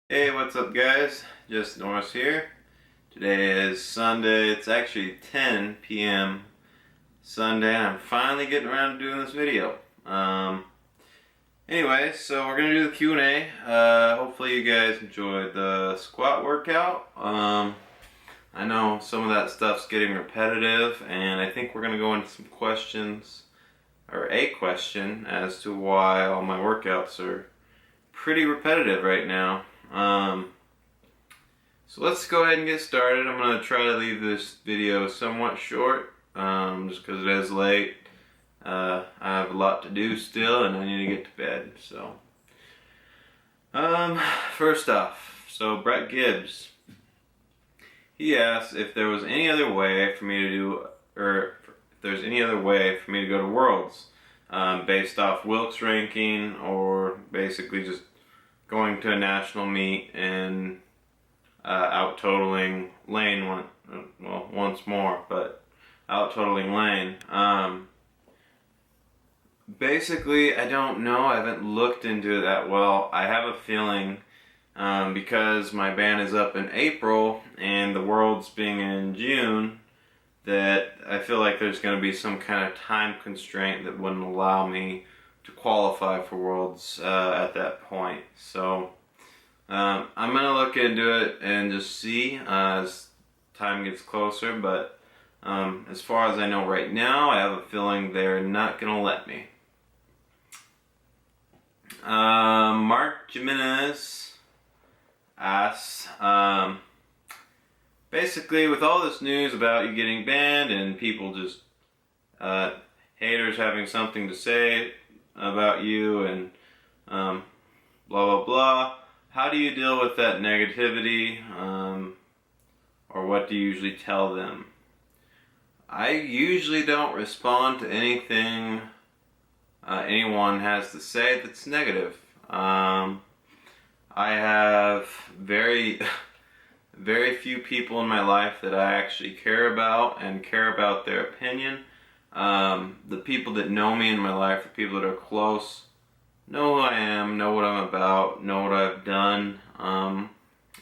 Hey, what's up guys? Just Norris here. Today is Sunday. It's actually 10 p.m. Sunday and I'm finally getting around to doing this video. Anyway, so we're going to do the Q&A. Hopefully you guys enjoyed the squat workout. I know some of that stuff's getting repetitive and I think we're going to go into some questions, or a question, as to why all my workouts are pretty repetitive right now. So let's go ahead and get started. I'm going to try to leave this video somewhat short, just because it is late. I have a lot to do still and I need to get to bed. So, first off, so Brett Gibbs, he asked if there was any other way for me to do, or if there's any other way for me to go to Worlds, based off Wilks ranking, or basically just going to a national meet and out totaling Lane once more, but out totaling Lane. Basically, I don't know. I haven't looked into it that well. I have a feeling because my ban is up in April and the Worlds being in June, that I feel like there's going to be some kind of time constraint that wouldn't allow me to qualify for Worlds at that point. So I'm gonna look into it and just see as time gets closer, but as far as I know right now, I have a feeling they're not gonna let me. Mark Jimenez asks, basically with all this news about you getting banned and people just haters having something to say about you and blah blah blah, how do you deal with that negativity, or what do you usually tell them? I usually don't respond to anything anyone has to say that's negative. I have very few people in my life that I actually care about and care about their opinion. The people that know me in my life, the people that are close, know who I am, know what I'm about, know what I've done, and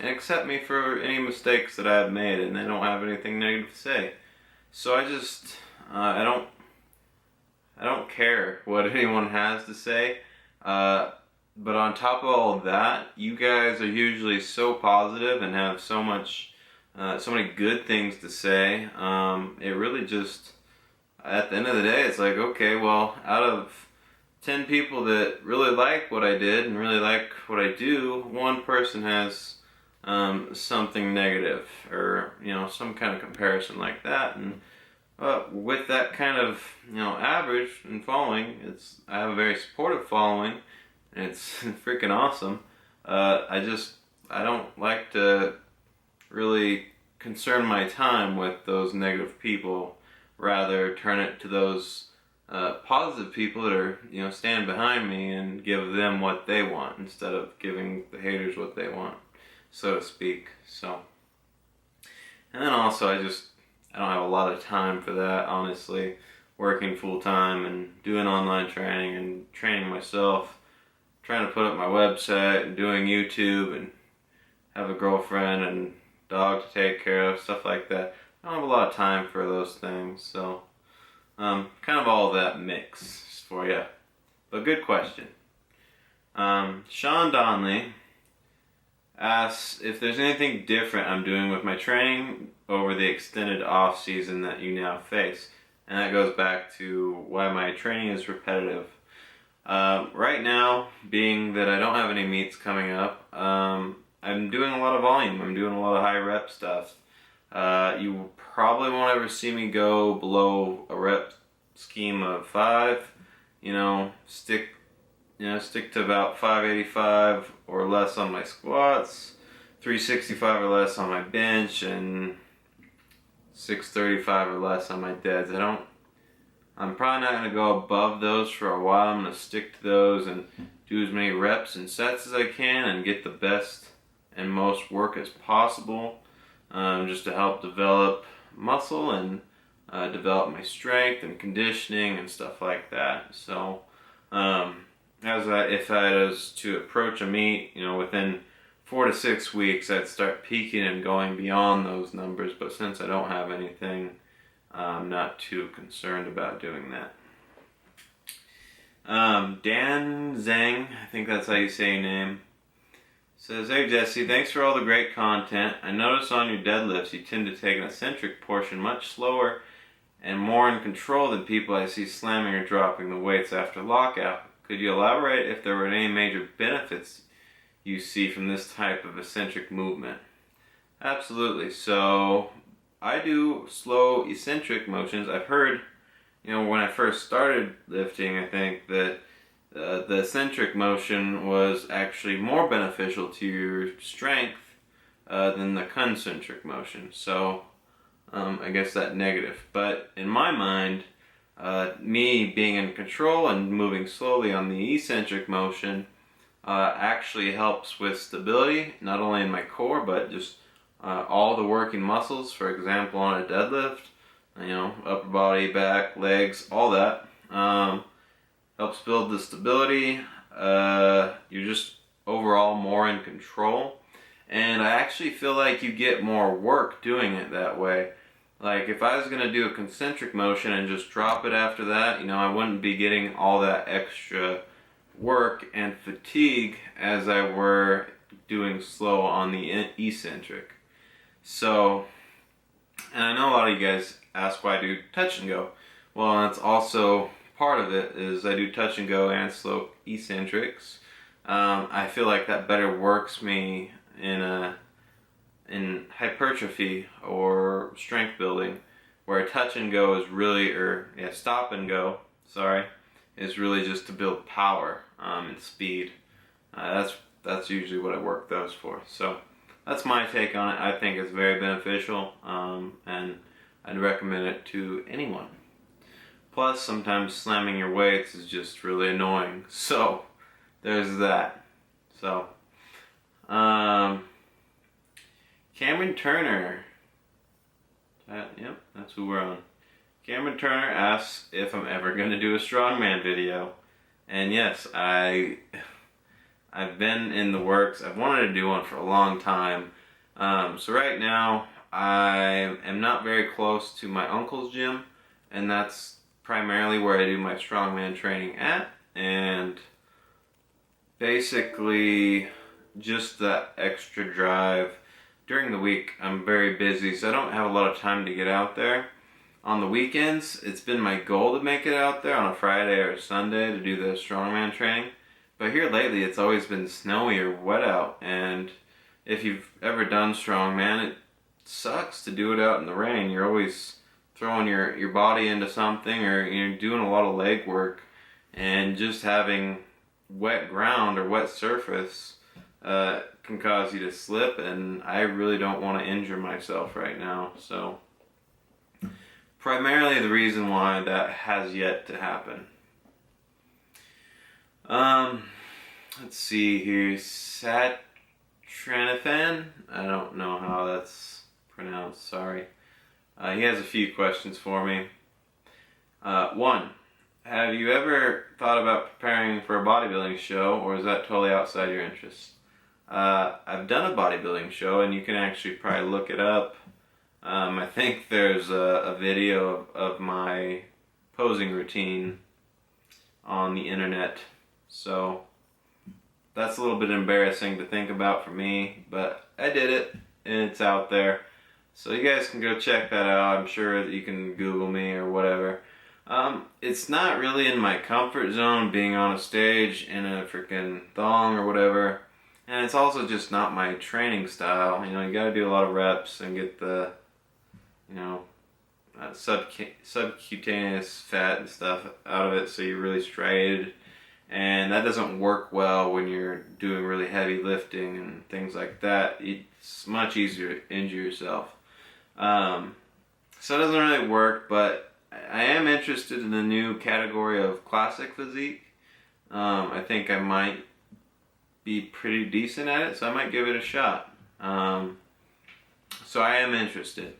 accept me for any mistakes that I've made, and they don't have anything negative to say. So I just, I don't care what anyone has to say. But on top of all of that, you guys are usually so positive and have so many good things to say. It really just, at the end of the day, it's like, okay, well, out of 10 people that really like what I did and really like what I do, one person has something negative, or some kind of comparison like that. And with that kind of average and following, I have a very supportive following, and it's freaking awesome. I don't like to really concern my time with those negative people, rather turn it to those positive people that are stand behind me and give them what they want instead of giving the haters what they want, so to speak. So, and then also I don't have a lot of time for that, honestly, working full time and doing online training and training myself, trying to put up my website and doing YouTube and have a girlfriend and dog to take care of, stuff like that. I don't have a lot of time for those things, so kind of all of that mix for you. But good question. Sean Donnelly asks if there's anything different I'm doing with my training over the extended off season that you now face. And that goes back to why my training is repetitive. Right now, being that I don't have any meets coming up, I'm doing a lot of volume. I'm doing a lot of high rep stuff. You probably won't ever see me go below a rep scheme of 5. Stick to about 585 or less on my squats, 365 or less on my bench, and 635 or less on my deads. I'm probably not going to go above those for a while. I'm going to stick to those and do as many reps and sets as I can and get the best and most work as possible, just to help develop muscle and develop my strength and conditioning and stuff like that. So if I was to approach a meet, within 4 to 6 weeks, I'd start peaking and going beyond those numbers. But since I don't have anything, I'm not too concerned about doing that. Dan Zhang, I think that's how you say your name, says, "Hey Jesse, thanks for all the great content. I notice on your deadlifts you tend to take an eccentric portion much slower and more in control than people I see slamming or dropping the weights after lockout. Could you elaborate if there were any major benefits you see from this type of eccentric movement?" Absolutely. So I do slow eccentric motions. I've heard, when I first started lifting, I think that the eccentric motion was actually more beneficial to your strength than the concentric motion. So I guess that's negative. But in my mind, me being in control and moving slowly on the eccentric motion actually helps with stability, not only in my core, but just all the working muscles. For example, on a deadlift, upper body, back, legs, all that. Helps build the stability. You're just overall more in control. And I actually feel like you get more work doing it that way. Like if I was going to do a concentric motion and just drop it after that, I wouldn't be getting all that extra work and fatigue as I were doing slow on the eccentric. So, and I know a lot of you guys ask why I do touch and go. Well, that's also part of it, is I do touch and go and slow eccentrics. I feel like that better works me in hypertrophy or strength building, where touch and go is really, stop and go, is really just to build power and speed. That's usually what I work those for. So that's my take on it. I think it's very beneficial, and I'd recommend it to anyone. Plus, sometimes slamming your weights is just really annoying. So there's that. So Cameron Turner, yep, that's who we're on. Cameron Turner asks if I'm ever going to do a Strongman video. And yes, I've been in the works. I've wanted to do one for a long time. So right now, I am not very close to my uncle's gym, and that's primarily where I do my Strongman training at. And basically, just that extra drive. During the week, I'm very busy, so I don't have a lot of time to get out there. On the weekends, it's been my goal to make it out there on a Friday or a Sunday to do the Strongman training. But here lately, it's always been snowy or wet out. And if you've ever done Strongman, it sucks to do it out in the rain. You're always throwing your body into something, or you're doing a lot of leg work. And just having wet ground or wet surface can cause you to slip, and I really don't want to injure myself right now. So primarily the reason why that has yet to happen. Let's see here. Satranathan, I don't know how that's pronounced, sorry. He has a few questions for me. One, have you ever thought about preparing for a bodybuilding show, or is that totally outside your interest? I've done a bodybuilding show, and you can actually probably look it up. I think there's a video of my posing routine on the internet. So that's a little bit embarrassing to think about for me, but I did it, and it's out there. So you guys can go check that out. I'm sure that you can Google me or whatever. It's not really in my comfort zone being on a stage in a freaking thong or whatever. And it's also just not my training style. You gotta do a lot of reps and get the, subcutaneous fat and stuff out of it, so you're really striated. And that doesn't work well when you're doing really heavy lifting and things like that. It's much easier to injure yourself. So it doesn't really work, but I am interested in the new category of classic physique. I think I might be pretty decent at it, so I might give it a shot. So I am interested.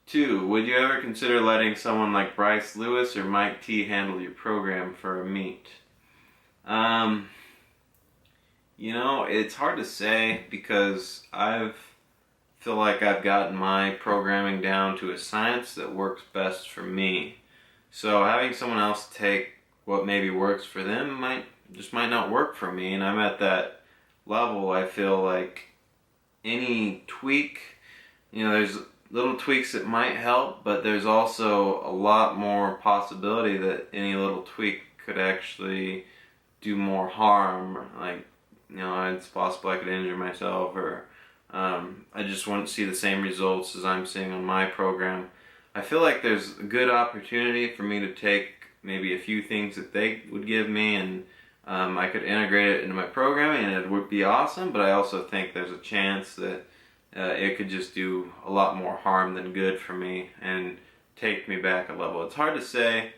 2, would you ever consider letting someone like Bryce Lewis or Mike T handle your program for a meet? You know, it's hard to say because feel like I've gotten my programming down to a science that works best for me. So having someone else take what maybe works for them might not work for me, and I'm at that level. I feel like any tweak, you know, there's little tweaks that might help, but there's also a lot more possibility that any little tweak could actually do more harm. Like, you know, it's possible I could injure myself, or I just wouldn't see the same results as I'm seeing on my program. I feel like there's a good opportunity for me to take maybe a few things that they would give me, and I could integrate it into my programming, and it would be awesome. But I also think there's a chance that it could just do a lot more harm than good for me and take me back a level. It's hard to say.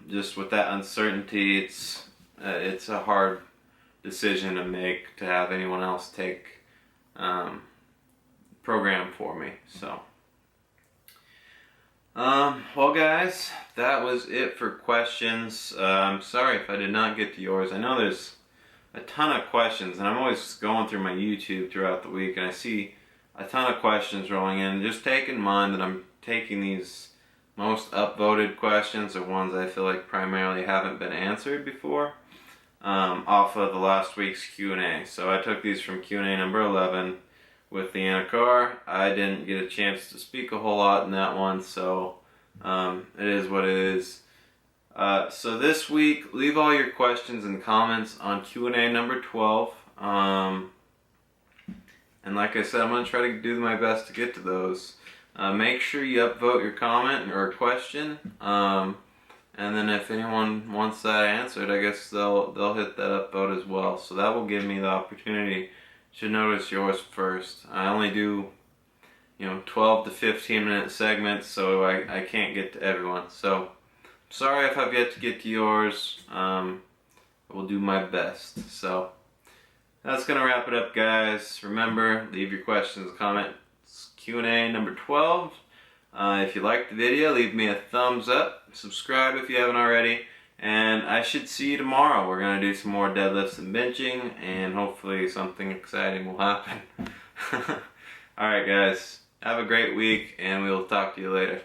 Just with that uncertainty, it's a hard decision to make to have anyone else take program for me. So, well, guys, that was it for questions. I'm sorry if I did not get to yours. I know there's a ton of questions, and I'm always going through my YouTube throughout the week, and I see a ton of questions rolling in. Just take in mind that I'm taking these most upvoted questions, or ones I feel like primarily haven't been answered before, off of the last week's Q&A. So I took these from Q&A number 11 with the Anacar. I didn't get a chance to speak a whole lot in that one, so it is what it is. So this week, leave all your questions and comments on Q&A number 12. And like I said, I'm going to try to do my best to get to those. Make sure you upvote your comment or question. And then if anyone wants that answered, I guess they'll hit that upvote as well. So that will give me the opportunity to notice yours first. I only do, 12 to 15 minute segments, so I can't get to everyone. So sorry if I've yet to get to yours. I will do my best. So that's gonna wrap it up, guys. Remember, leave your questions and comments. Q&A number 12. If you liked the video, leave me a thumbs up. Subscribe if you haven't already. And I should see you tomorrow. We're going to do some more deadlifts and benching, and hopefully something exciting will happen. Alright, guys. Have a great week, and we'll talk to you later.